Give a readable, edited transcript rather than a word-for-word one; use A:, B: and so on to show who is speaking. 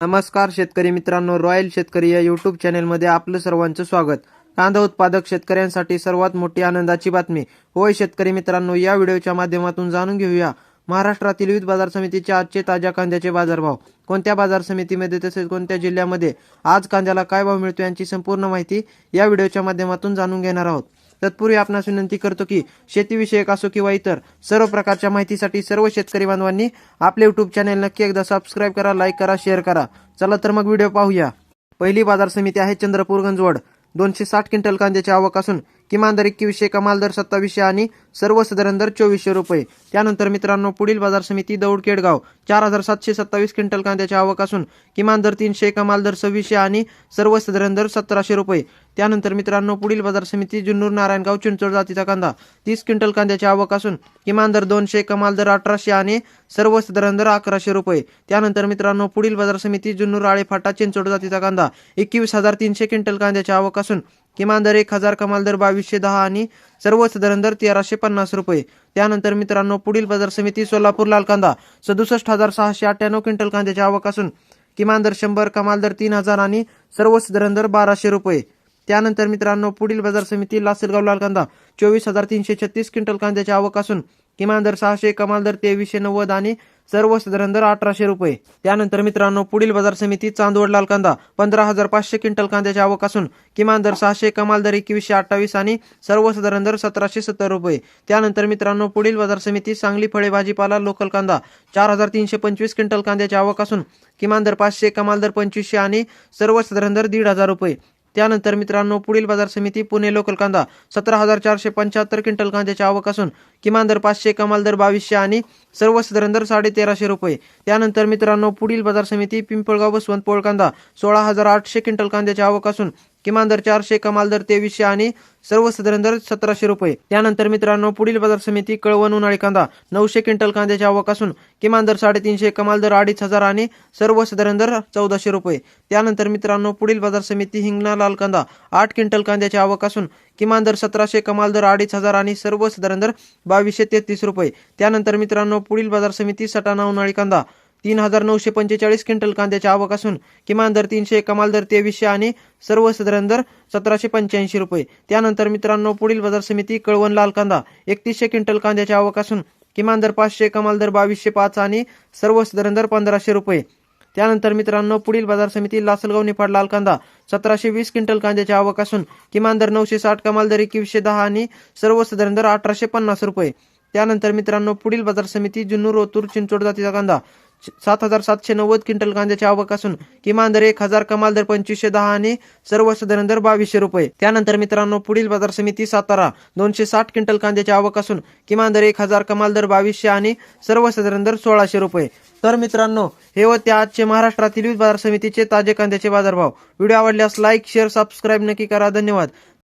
A: नमस्कार शेतकरी मित्रांनो, रॉयल शेतकरी या यूट्यूब चॅनलमध्ये आपलं सर्वांचं स्वागत। कांदा उत्पादक शेतकऱ्यांसाठी सर्वात मोठी आनंदाची बातमी। होय शेतकरी मित्रांनो, या व्हिडिओच्या माध्यमातून जाणून घेऊया महाराष्ट्रातील विविध बाजार समितीचे आजचे ताज्या कांद्याचे बाजारभाव, कोणत्या बाजार समितीमध्ये तसेच कोणत्या जिल्ह्यामध्ये आज कांद्याला काय भाव मिळतो यांची संपूर्ण माहिती या व्हिडिओच्या माध्यमातून जाणून घेणार आहोत। तत्पूर्वी आपणास विनंती करतो की शेतीविषयक असो किंवा इतर सर्व प्रकारच्या माहितीसाठी सर्व शेतकरी बांधवांनी आपले यूट्यूब चॅनल नक्की एकदा सबस्क्राइब करा, लाईक करा, शेअर करा। चला तर मग व्हिडिओ पाहूया। पहिली बाजार समिती आहे चंद्रपूर गंजवड। 260 क्विंटल कांद्याची आवक असून किमान दर 2100, कमाल दर 2700 आणि सर्वसाधारण दर 2400 रुपये। त्यानंतर मित्रांनो पुढील बाजार समिती दौड केडगाव। 4727 क्विंटल कांद्याची आवक असून किमान दर 300, कमाल दर 2600 आणि सर्वसाधारण दर 1700 रुपये। त्यानंतर मित्रांनो पुढील बाजार समिती जुन्नूर नारायणगाव चिंचोड जातीचा कांदा। 30 क्विंटल कांद्याची आवक असून किमान दर 200, कमाल दर 1800 आणि सर्वसाधारण दर 1100 रुपये। त्यानंतर मित्रांनो पुढील बाजार समिती जुन्नूर आळेफाटा चिंचोड जातीचा कांदा। 21300 क्विंटल कांद्याची आवक असून किमान दर 1000, कमाल दर 2210 आणि सर्वसाधारण दर 1350 रुपये। त्यानंतर मित्रांनो पुढील बाजार समिती सोलापूर लाल कांदा। 67698 क्विंटल कांद्याची आवक असून किमान दर 100, कमाल दर 3000 आणि सर्वसाधारण दर 1200 रुपये। त्यानंतर मित्रांनो पुढील बाजार समिती लासलगाव लाल कांदा। 24336 क्विंटल कांद्याची आवक असून किमान दर 600, कमाल दर 2390 आणि सर्वसाधारण दर 1800 रुपये। त्यानंतर मित्रांनो पुढील बाजार समिती चांदवड लाल कांदा। 15500 क्विंटल कांद्याची आवक असून किमान दर 600, कमाल दर 2128 आणि सर्वसाधारण दर 1770 रुपये। त्यानंतर मित्रांनो पुढील बाजार समिती सांगली फळे भाजीपाला लोकल कांदा। 4325 क्विंटल कांद्याची आवक असून किमान दर 500, कमाल दर 2500 आणि सर्वसाधारण दर 1500 रुपये। त्यानंतर मित्रांनो पुढील बाजार समिती पुणे लोकल कांदा। 17475 क्विंटल कांद्याची आवक असून किमान दर 500, कमाल दर 2200 आणि सर्वसाधारण दर 1350 रुपये। त्यानंतर मित्रांनो पुढील बाजार समिती पिंपळगाव बसवंत पोळ कांदा। 16800 क्विंटल कांद्याची आवक असून किमान दर 400, कमाल दर 2300 आणि सर्वसाधारण दर 1700 रुपये। त्यानंतर मित्रांनो पुढील बाजार समिती कळवण उन्हाळी कांदा। 900 क्विंटल कांद्याची आवक असून किमान दर 350, कमाल दर 2500 आणि सर्वसाधारण दर 1400 रुपये। त्यानंतर मित्रांनो पुढील बाजार समिती हिंगणा लाल कांदा। 8 क्विंटल कांद्याची आवक असून किमान दर 1700, कमाल दर 2500 आणि सर्वसाधारण दर 2233 रुपये। त्यानंतर मित्रांनो पुढील बाजार समिती सटाणा उन्हाळी कांदा। 3945 क्विंटल कांद्याची आवक असून किमान दर 300, कमाल दर 2300 आणि सर्वसाधारण दर 1785 रुपये। त्यानंतर मित्रांनो पुढील बाजार समिती कळवण लाल कांदा। 3100 क्विंटल कांद्याची आवक असून किमान दर 500, कमाल दर 2205 आणि सर्वसाधारण दर 1500 रुपये। त्यानंतर मित्रांनो पुढील बाजार समिती लासलगाव निफाड लाल कांदा। 1720 क्विंटल कांद्याची आवक असून किमान दर 960, कमाल दर 2110 आणि सर्वसाधारण दर 1850 रुपये। त्यानंतर मित्रांनो पुढील बाजार समिती जुन्नूर ओतूर चिंचोड जातीचा कांदा। 7790 क्विंटल कांद्याची आवक असून किमान दर 1000, कमाल दर 2510 आणि सर्वसाधारण दर 2200 रुपये। त्यानंतर मित्रांनो पुढील बाजार समिती सातारा। 260 क्विंटल कांद्याची आवक असून किमान दर 1000, कमाल दर 2200 आणि सर्वसाधारण दर 1600 रुपये। तर मित्रांनो हे होते आजचे महाराष्ट्रातील विविध बाजार समितीचे ताजे कांद्याचे बाजारभाव। व्हिडिओ आवडल्यास लाईक, शेअर, सबस्क्राईब नक्की करा। धन्यवाद।